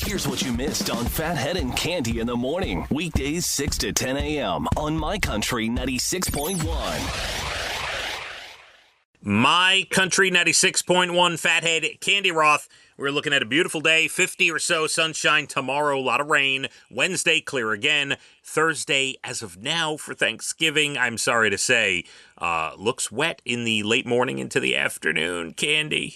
Here's what you missed on Phathead and Cande in the morning. Weekdays 6 to 10 a.m. on My Country 96.1. My Country 96.1, Phathead, Cande Roth. We're looking at a beautiful day, 50 or so, sunshine tomorrow, a lot of rain. Wednesday, clear again. Thursday, as of now, for Thanksgiving, I'm sorry to say, looks wet in the late morning into the afternoon. Cande,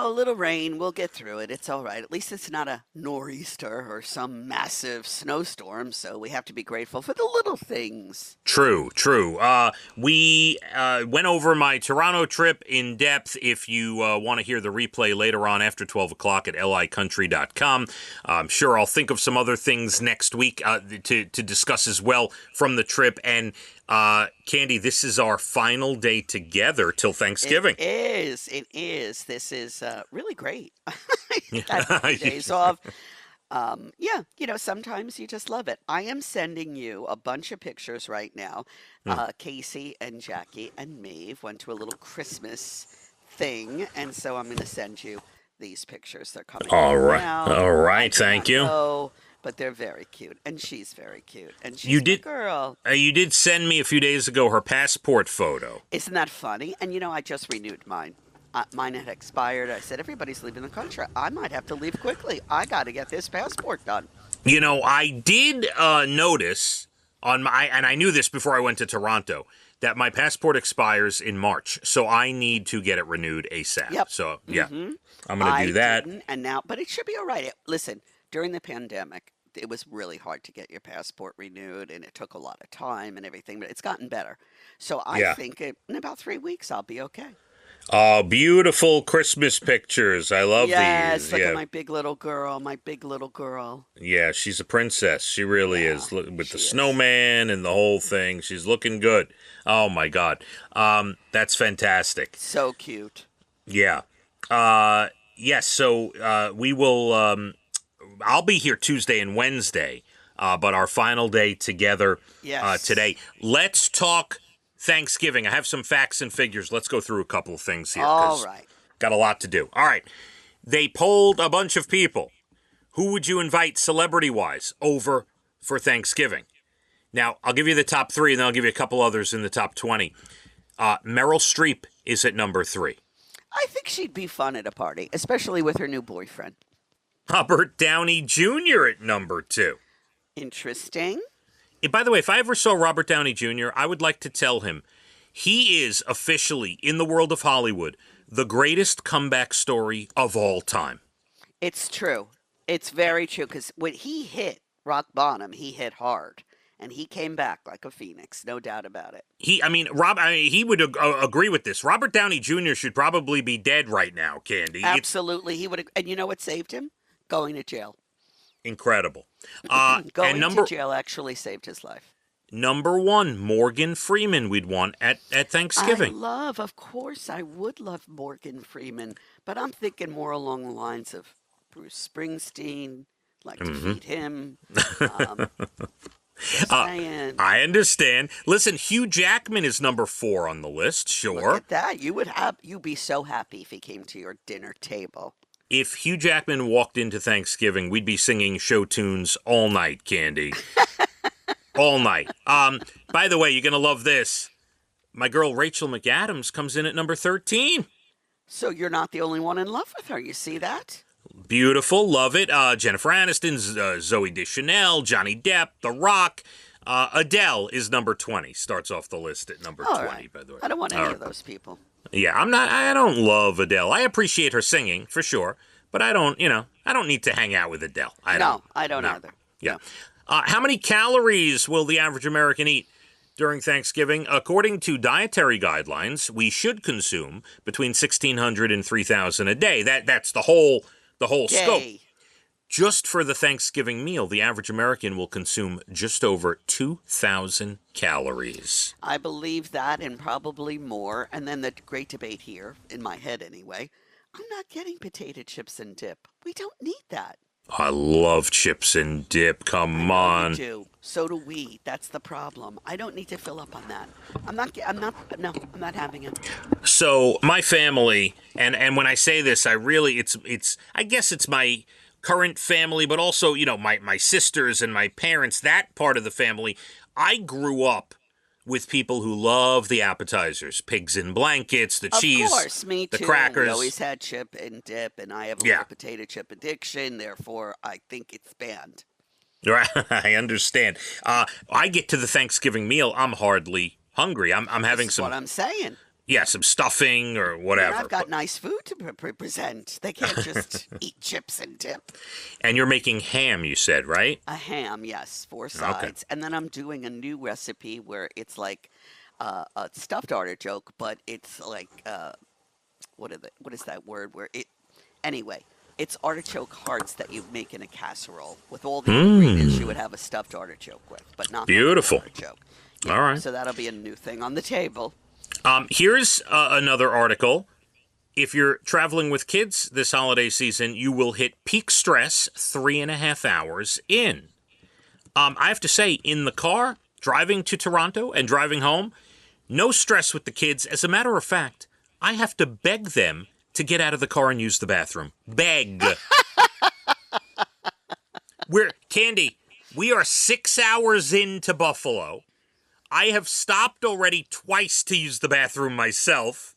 Little rain. We'll get through it. It's all right. At least it's not a nor'easter or some massive snowstorm, so we have to be grateful for the little things. True. We went over my Toronto trip in depth. If you want to hear the replay later on after 12 o'clock at licountry.com, I'm sure I'll think of some other things next week to discuss as well from the trip. And Cande, this is our final day together till Thanksgiving. It is. This is really great. Got a few days off. Sometimes you just love it. I am sending you a bunch of pictures right now. Casey and Jackie and Maeve went to a little Christmas thing, and so I'm going to send you these pictures. They're coming All right. now. All right. Thank you. But they're very cute, and she's very cute, and she's a girl. You did send me a few days ago her passport photo. Isn't that funny? And I just renewed mine. Mine had expired. I said, everybody's leaving the country. I might have to leave quickly. I got to get this passport done. I did notice and I knew this before I went to Toronto, that my passport expires in March, so I need to get it renewed ASAP. Yep. So I'm going to do that. But it should be all right. Listen, during the pandemic, it was really hard to get your passport renewed, and it took a lot of time and everything, but it's gotten better. So I think in about 3 weeks, I'll be okay. Oh, beautiful Christmas pictures. I love these. Yes, look at my big little girl, Yeah, she's a princess. She really is. With the snowman and the whole thing. She's looking good. Oh, my God. That's fantastic. So cute. Yeah. Yes, so we will... I'll be here Tuesday and Wednesday, but our final day together today. Let's talk Thanksgiving. I have some facts and figures. Let's go through a couple of things here. All right. Got a lot to do. All right. They polled a bunch of people. Who would you invite celebrity-wise over for Thanksgiving? Now, I'll give you the top 3, and then I'll give you a couple others in the top 20. Meryl Streep is at number 3. I think she'd be fun at a party, especially with her new boyfriend. Robert Downey Jr. at number 2. Interesting. By the way, if I ever saw Robert Downey Jr., I would like to tell him he is officially, in the world of Hollywood, the greatest comeback story of all time. It's true. It's very true, because when he hit rock bottom, he hit hard. And he came back like a phoenix, no doubt about it. He would agree with this. Robert Downey Jr. should probably be dead right now, Cande. Absolutely. He would. And you know what saved him? Going to jail. Incredible. Going to jail actually saved his life. Number 1, Morgan Freeman we'd want at Thanksgiving. Of course, I would love Morgan Freeman, but I'm thinking more along the lines of Bruce Springsteen, like to feed him. I understand. Listen, Hugh Jackman is number 4 on the list, sure. Look at that. You'd be so happy if he came to your dinner table. If Hugh Jackman walked into Thanksgiving, we'd be singing show tunes all night, Cande. All night. By the way, you're going to love this. My girl Rachel McAdams comes in at number 13. So you're not the only one in love with her. You see that? Beautiful. Love it. Jennifer Aniston, Zooey Deschanel, Johnny Depp, The Rock. Adele is number 20. Starts off the list at number 20, by the way. I don't want any of those people. Yeah, I don't love Adele. I appreciate her singing, for sure. But I don't need to hang out with Adele. I don't either. Yeah. No. How many calories will the average American eat during Thanksgiving? According to dietary guidelines, we should consume between 1,600 and 3,000 a day. That's the whole scope. Just for the Thanksgiving meal, the average American will consume just over 2,000 calories. I believe that, and probably more. And then the great debate here, in my head anyway, I'm not getting potato chips and dip. We don't need that. I love chips and dip. Come on. You do. So do we. That's the problem. I don't need to fill up on that. I'm not having it. So my family, and when I say this, I guess it's my current family, but also, my sisters and my parents, that part of the family, I grew up with people who love the appetizers, pigs in blankets, the Of cheese, course, me the too. We crackers. always had chip and dip, and I have a Yeah. little potato chip addiction. Therefore, I think it's banned. Right, I understand. I get to the Thanksgiving meal, I'm hardly hungry. I'm having This is some, what I'm saying. some stuffing or And whatever. I've got nice food to present. They can't just eat chips and dip. And you're making ham, you said, right? A ham, yes, 4 sides. And then I'm doing a new recipe where it's like a stuffed artichoke, but it's like what is that word? Anyway, it's artichoke hearts that you make in a casserole with all the ingredients you would have a stuffed artichoke with, but not Beautiful. The artichoke. All right. So that'll be a new thing on the table. Here's another article. If you're traveling with kids this holiday season, you will hit peak stress 3.5 hours in. I have to say, in the car, driving to Toronto and driving home, no stress with the kids. As a matter of fact, I have to beg them to get out of the car and use the bathroom. Beg. Candy, we are 6 hours into Buffalo. I have stopped already twice to use the bathroom myself.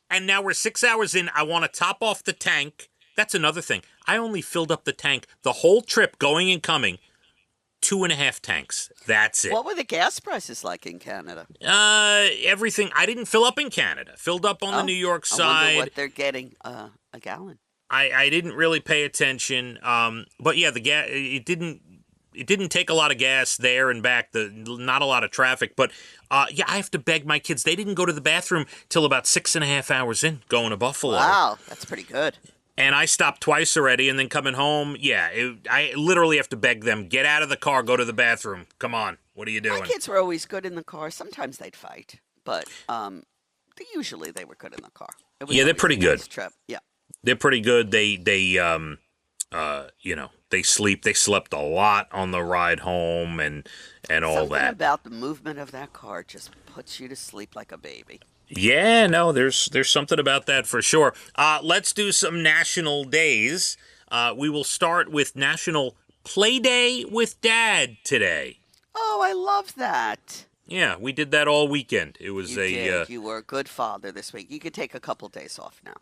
And now we're 6 hours in. I want to top off the tank. That's another thing. I only filled up the tank the whole trip going and coming. 2.5 tanks. That's it. What were the gas prices like in Canada? Everything. I didn't fill up in Canada. Filled up on the New York side. I wonder what they're getting a gallon. I didn't really pay attention. But yeah, the gas. It didn't take a lot of gas there and back. Not a lot of traffic. But yeah, I have to beg my kids. They didn't go to the bathroom till about 6.5 hours in going to Buffalo. Wow, that's pretty good. And I stopped twice already, and then coming home, I literally have to beg them, get out of the car, go to the bathroom. Come on, what are you doing? My kids were always good in the car. Sometimes they'd fight, but usually they were good in the car. Yeah, they're pretty good. Nice trip. Yeah, they're pretty good. They sleep. They slept a lot on the ride home and all Something that. about the movement of that car just puts you to sleep like a baby. Yeah, no, there's something about that for sure. Let's do some national days. We will start with National Play Day with Dad today. Oh, I love that. Yeah, we did that all weekend. It was You were a good father this week. You could take a couple days off now.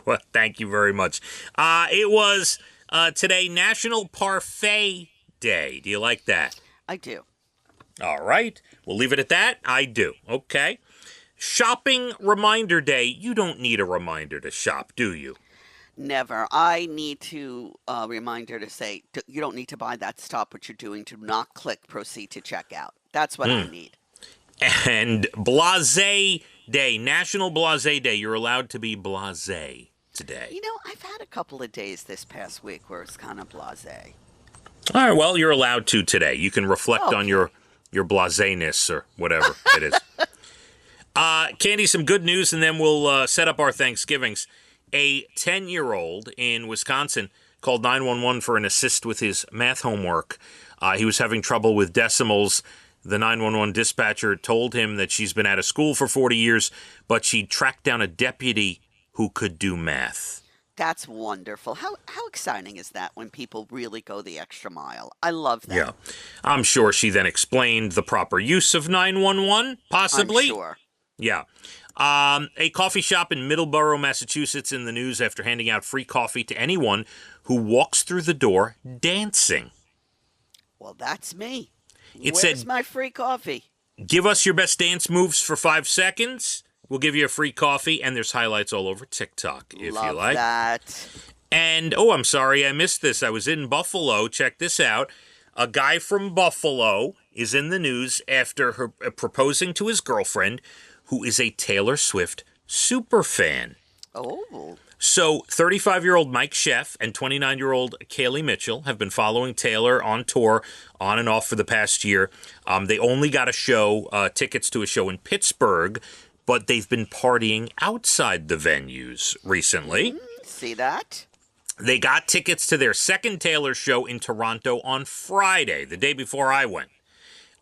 Well, thank you very much. It was today National Parfait Day. Do you like that? I do. All right. We'll leave it at that. I do. Okay. Shopping Reminder Day. You don't need a reminder to shop, do you? Never. I need to reminder to say you don't need to buy that. Stop what you're doing. Do not click proceed to checkout. That's what I need. And Blasé Day, National Blasé Day. You're allowed to be blasé today. You know, I've had a couple of days this past week where it's kind of blasé. All right, well, you're allowed to today. You can reflect on your blaséness or whatever it is. Candy, some good news, and then we'll set up our Thanksgivings. A 10-year-old in Wisconsin called 911 for an assist with his math homework. He was having trouble with decimals. The 911 dispatcher told him that she's been out of school for 40 years, but she tracked down a deputy who could do math. That's wonderful. How exciting is that when people really go the extra mile? I love that. Yeah. I'm sure she then explained the proper use of 911, possibly. I'm sure. Yeah. A coffee shop in Middleborough, Massachusetts, in the news after handing out free coffee to anyone who walks through the door dancing. Well, that's me. It Where's said, my free coffee? give us your best dance moves for 5 seconds. We'll give you a free coffee, and there's highlights all over TikTok, if Love you like. that. And, I'm sorry, I missed this. I was in Buffalo. Check this out. A guy from Buffalo is in the news after her proposing to his girlfriend, who is a Taylor Swift superfan. Oh. So 35-year-old Mike Sheff and 29-year-old Kaylee Mitchell have been following Taylor on tour on and off for the past year. They only got tickets to a show in Pittsburgh, but they've been partying outside the venues recently. See that? They got tickets to their second Taylor show in Toronto on Friday, the day before I went.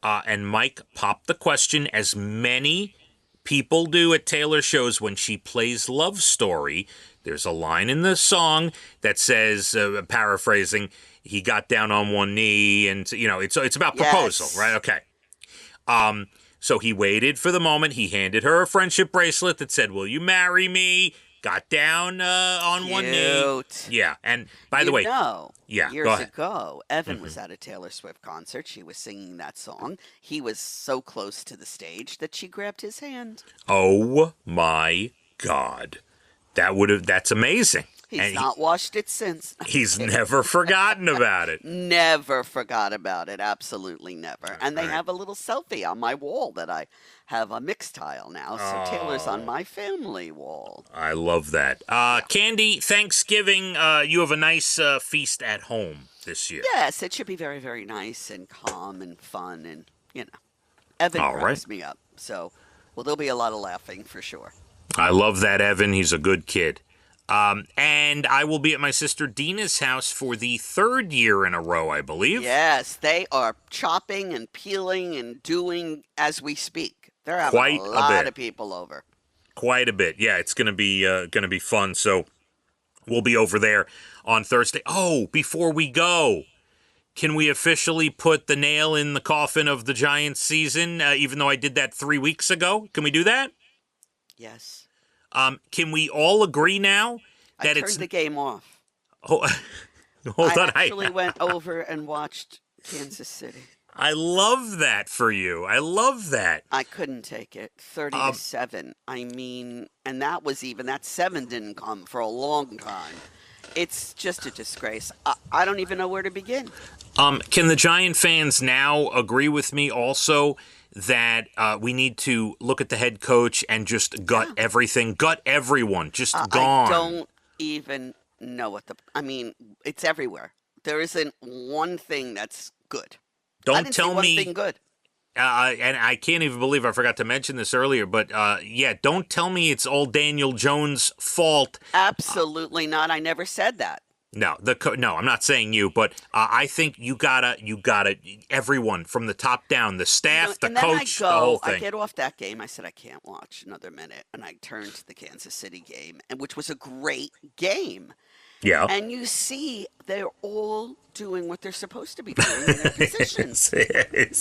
And Mike popped the question, as many people do at Taylor shows when she plays Love Story. There's a line in the song that says, paraphrasing, he got down on one knee, and it's about proposal, Yes. right? Okay. So he waited for the moment. He handed her a friendship bracelet that said, "Will you marry me?" Got down on one knee. Cute. Yeah, and by the way, yeah, years go ahead. ago, Evan was at a Taylor Swift concert. She was singing that song. He was so close to the stage that she grabbed his hand. Oh my God, that's amazing. He's not washed it since. He's never forgotten about it. Never forgot about it. Absolutely never. And they have a little selfie on my wall that I have a mixed tile now. So Taylor's on my family wall. I love that. Cande, Thanksgiving, you have a nice feast at home this year. Yes, it should be very, very nice and calm and fun. And, Evan cracks me up. So, there'll be a lot of laughing for sure. I love that, Evan. He's a good kid. And I will be at my sister Dina's house for the 3rd year in a row, I believe. Yes, they are chopping and peeling and doing as we speak. They're having Quite a lot bit. of people over. Quite a bit. Yeah, it's gonna be fun. So we'll be over there on Thursday. Oh, before we go, can we officially put the nail in the coffin of the Giants season? Even though I did that 3 weeks ago, can we do that? Yes. Can we all agree now that I turned the game off. Hold on. I actually went over and watched Kansas City. I love that for you. I love that. I couldn't take it. 30-7. I mean, and that 7 didn't come for a long time. It's just a disgrace. I don't even know where to begin. Can the Giant fans now agree with me also that we need to look at the head coach and just gut everything, gut everyone, just gone? I don't even know it's everywhere. There isn't one thing that's good. Don't tell one me thing good. And I can't even believe I forgot to mention this earlier, but don't tell me it's all Daniel Jones' fault. Absolutely not. I never said that. No, no, I'm not saying you, but I think you gotta, everyone from the top down, the staff, the coach, the whole thing. I get off that game. I said I can't watch another minute, and I turned to the Kansas City game, which was a great game. Yeah. And you see, they're all doing what they're supposed to be doing in their positions. And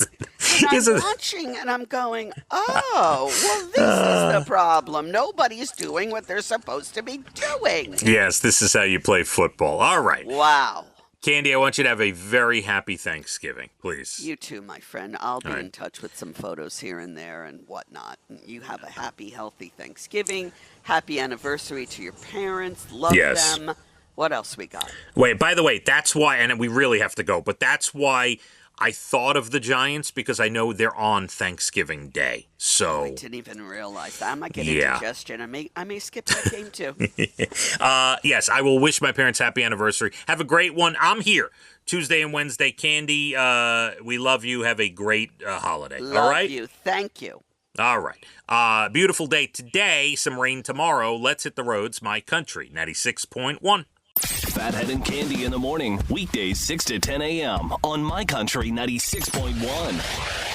I'm watching, and I'm going, this is the problem. Nobody's doing what they're supposed to be doing. Yes, this is how you play football. All right. Wow. Cande, I want you to have a very happy Thanksgiving, please. You too, my friend. I'll be in touch with some photos here and there and whatnot. You have a happy, healthy Thanksgiving. Happy anniversary to your parents. Love them. What else we got? Wait, by the way, that's why, and we really have to go, but that's why I thought of the Giants, because I know they're on Thanksgiving Day. So I didn't even realize that. I might get indigestion. I may skip that game too. Yes, I will wish my parents happy anniversary. Have a great one. I'm here Tuesday and Wednesday. Cande, we love you. Have a great holiday. All right? Love you. Thank you. All right. Beautiful day today. Some rain tomorrow. Let's hit the roads. My Country 96.1. Phathead and Cande in the morning, weekdays 6 to 10 a.m. on My Country 96.1.